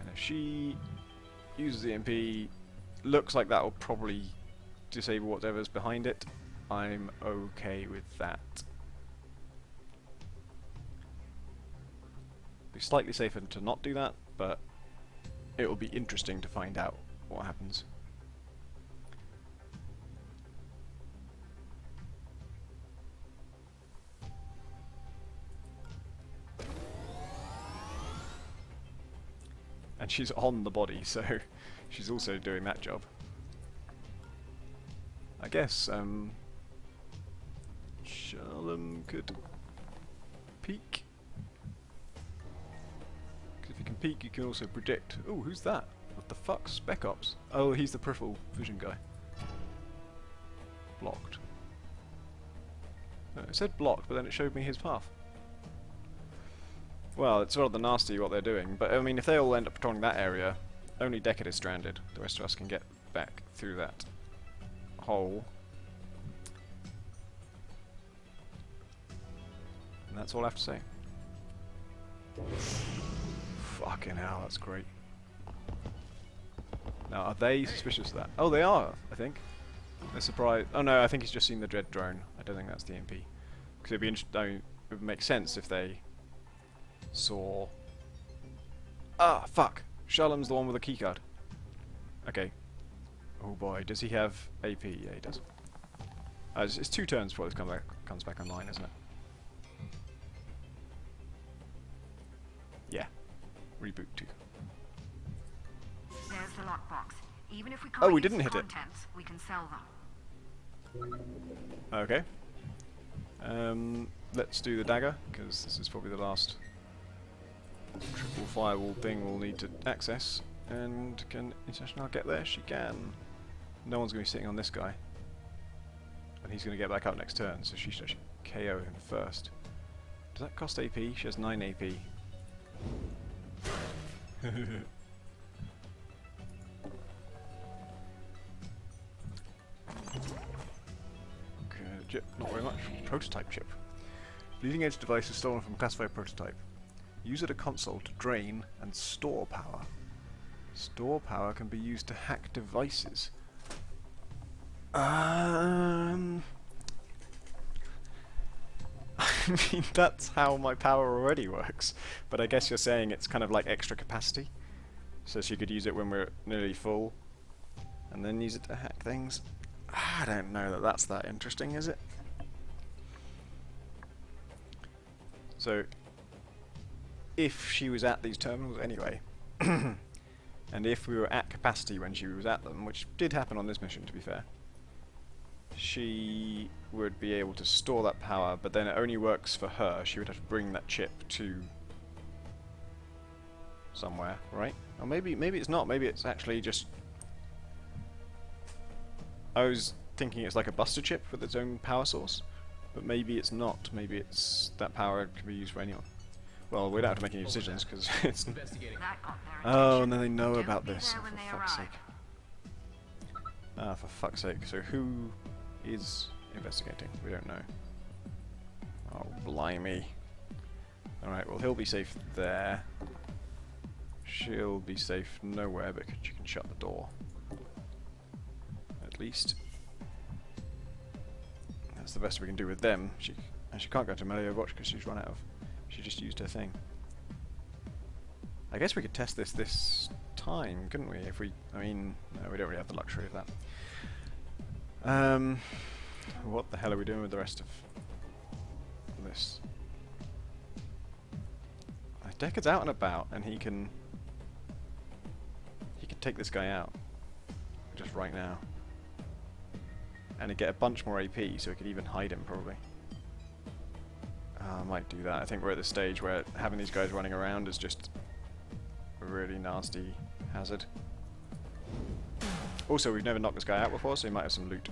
And if she uses the MP, looks like that will probably disable whatever's behind it. I'm okay with that. Be slightly safer to not do that, but it will be interesting to find out what happens. And she's on the body, so she's also doing that job. I guess Sharlam could peek. Because if you can peek, you can also predict. Oh, who's that? What the fuck? Spec Ops. Oh, he's the Peripheral Vision guy. Blocked. No, it said blocked, but then it showed me his path. Well, it's rather nasty what they're doing, but I mean, if they all end up patrolling that area, only Deckard is stranded. The rest of us can get back through that hole. And that's all I have to say. Fucking hell, that's great. Now, are they suspicious of that? Oh, they are, I think. They're surprised. Oh no, I think he's just seen the Dread drone. I don't think that's the MP. Because it'd be it would make sense if they saw... Ah, fuck! Sharlam's the one with the keycard. Okay. Oh boy, does he have AP? Yeah, he does. It's 2 turns before this comes back online, isn't it? Yeah. Reboot 2. There's the lockbox. Even if we Oh, can't we use didn't the hit it. contents, we can sell them. Okay. Let's do the dagger, because this is probably the last triple firewall thing we'll need to access. And can International get there? She can. No one's going to be sitting on this guy. And he's going to get back up next turn, so she should actually KO him first. Does that cost AP? She has 9 AP. Good chip, not very much. Prototype chip. Leading edge device is stolen from classified prototype. Use at a console to drain and store power. Store power can be used to hack devices. I mean, that's how my power already works. But I guess you're saying it's kind of like extra capacity. So she could use it when we're nearly full. And then use it to hack things. I don't know that that's that interesting, is it? So, if she was at these terminals anyway, and if we were at capacity when she was at them, which did happen on this mission to be fair, she would be able to store that power, but then it only works for her. She would have to bring that chip to somewhere, right? Or maybe it's not. Maybe it's actually just... I was thinking it's like a buster chip with its own power source, but maybe it's not. Maybe it's that power can be used for anyone. Well, we don't have to make any decisions because it's... Investigating. That got their Oh, attention. and then they know Don't about be this. there Oh, when for they fuck's arrive. sake. Ah, for fuck's sake. So who is investigating? We don't know. Oh, blimey. Alright, well, he'll be safe there. She'll be safe nowhere because she can shut the door. At least. That's the best we can do with them. And she can't go to melee Overwatch because she's run out of She just used her thing. I guess we could test this time, couldn't we? If we, I mean, no, we don't really have the luxury of that. What the hell are we doing with the rest of this? Deckard's out and about, and he could take this guy out just right now, and he'd get a bunch more AP, so he could even hide him probably. I might do that. I think we're at the stage where having these guys running around is just a really nasty hazard. Also, we've never knocked this guy out before, so he might have some loot.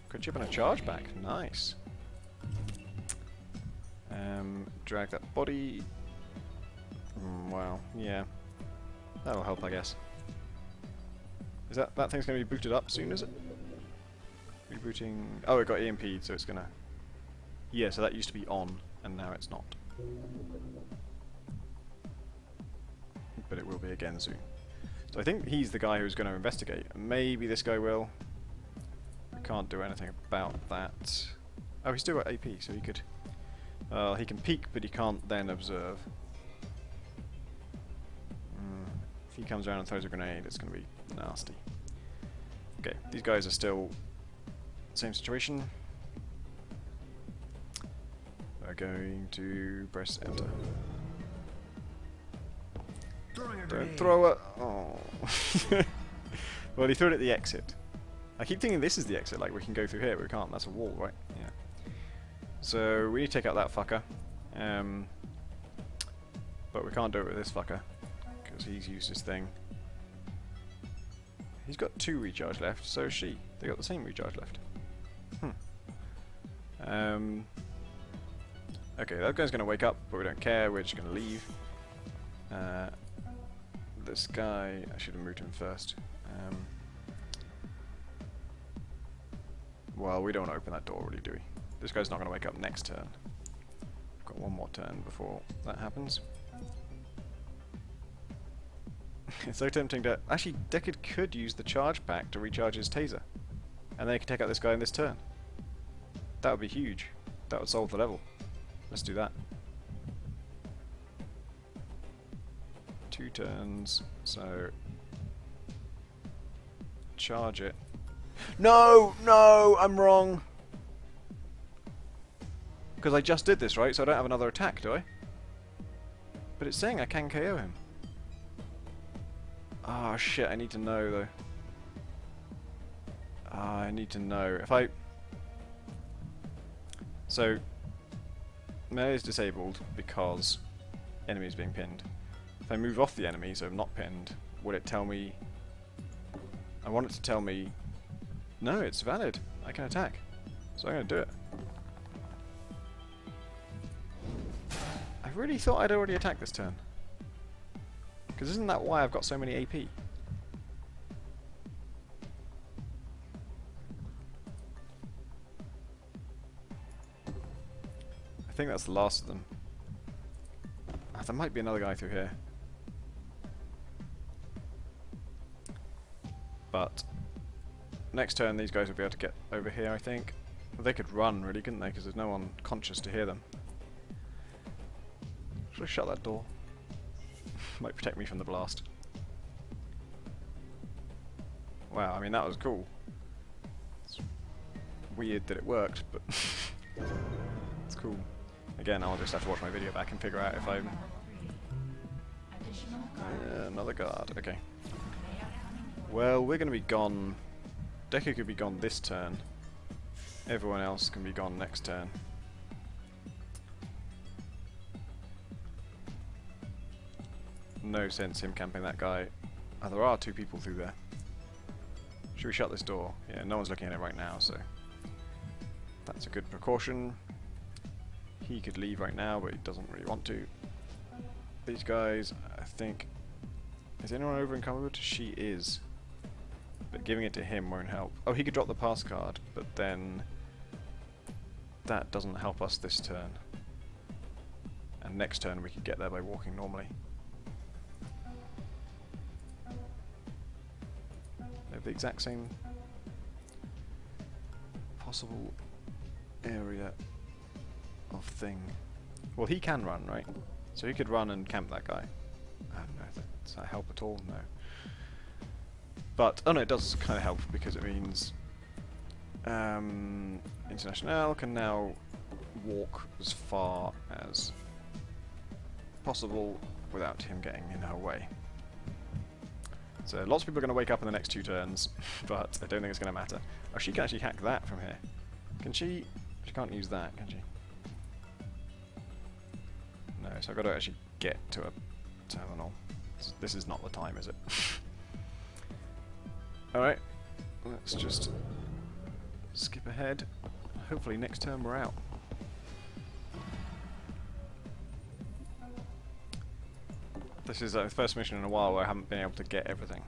Good chip and a charge back. Nice. Drag that body. Well, yeah. That'll help, I guess. Is that thing's going to be booted up soon, is it? Rebooting. Oh, it got EMP'd, so it's going to... Yeah, so that used to be on, and now it's not. But it will be again soon. So I think he's the guy who's going to investigate. Maybe this guy will. We can't do anything about that. Oh, he's still got AP, so he could... he can peek, but he can't then observe. If he comes around and throws a grenade, it's going to be nasty. Okay, these guys are still... Same situation. We're going to press enter. Don't throw it. Oh. Well, he threw it at the exit. I keep thinking this is the exit, like we can go through here, but we can't. That's a wall, right? Yeah. So we need to take out that fucker. But we can't do it with this fucker, because he's used his thing. He's got 2 recharge left, so is she. They got the same recharge left. Okay, that guy's going to wake up, but we don't care, we're just going to leave. This guy, I should have moved him first. Well, we don't want to open that door, really, do we? This guy's not going to wake up next turn. We've got one more turn before that happens. It's so tempting to... Actually, Deckard could use the charge pack to recharge his taser. And then he could take out this guy in this turn. That would be huge. That would solve the level. Let's do that. 2 turns, so... Charge it. No! No! I'm wrong! Because I just did this, right? So I don't have another attack, do I? But it's saying I can KO him. Ah, oh, shit, I need to know, though. Ah, I need to know. If I... So... Melee is disabled because enemy is being pinned. If I move off the enemy, so I'm not pinned, would it tell me... I want it to tell me... No, it's valid. I can attack. So I'm going to do it. I really thought I'd already attacked this turn. Because isn't that why I've got so many AP? I think that's the last of them. Ah, there might be another guy through here. But next turn these guys will be able to get over here, I think. Well, they could run, really, couldn't they? Because there's no one conscious to hear them. Should I shut that door? Might protect me from the blast. Wow, I mean that was cool. It's weird that it worked, but it's cool. Again, I'll just have to watch my video back and figure out if I'm... another guard, okay. Well, we're going to be gone... Deku could be gone this turn. Everyone else can be gone next turn. No sense him camping that guy. Oh, there are 2 people through there. Should we shut this door? Yeah, no one's looking at it right now, so... That's a good precaution. He could leave right now, but he doesn't really want to. These guys, I think... Is anyone over encumbered? She is. But giving it to him won't help. Oh, he could drop the pass card, but then... That doesn't help us this turn. And next turn we could get there by walking normally. They have the exact same possible area of thing. Well, he can run, right? So he could run and camp that guy. I don't know, does that help at all? No. But, oh no, it does kind of help because it means International can now walk as far as possible without him getting in her way. So lots of people are going to wake up in the next 2 turns, but I don't think it's going to matter. Oh, she can actually hack that from here. Can she? She can't use that, can she? No, so I've got to actually get to a terminal. This is not the time, is it? Alright, let's just skip ahead. Hopefully next turn we're out. This is the first mission in a while where I haven't been able to get everything.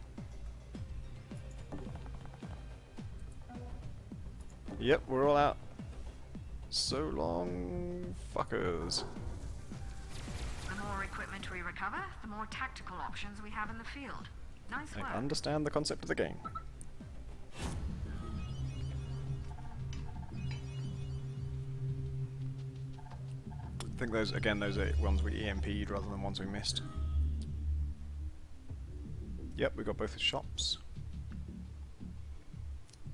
Yep, we're all out. So long, fuckers. The more equipment we recover, the more tactical options we have in the field. Nice I work. understand the concept of the game. I think those, again, those are ones we EMP'd rather than ones we missed. Yep, we got both the shops.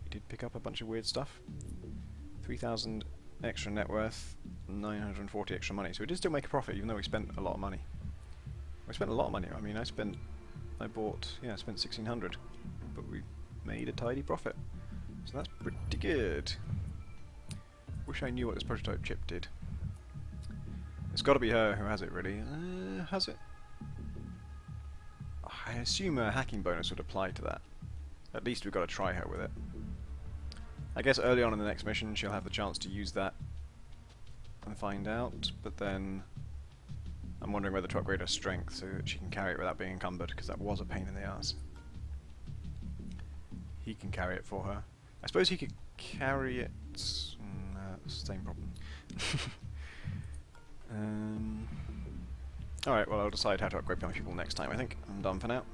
We did pick up a bunch of weird stuff. 3,000 extra net worth, 940 extra money. So we did still make a profit, even though we spent a lot of money. We spent a lot of money. I mean, I spent 1,600, but we made a tidy profit. So that's pretty good. Wish I knew what this prototype chip did. It's got to be her who has it, really. Has it? I assume a hacking bonus would apply to that. At least we've got to try her with it. I guess early on in the next mission she'll have the chance to use that and find out, but then I'm wondering whether to upgrade her strength so that she can carry it without being encumbered, because that was a pain in the ass. He can carry it for her. I suppose he could carry it... same problem. Alright, well I'll decide how to upgrade my people next time, I think. I'm done for now.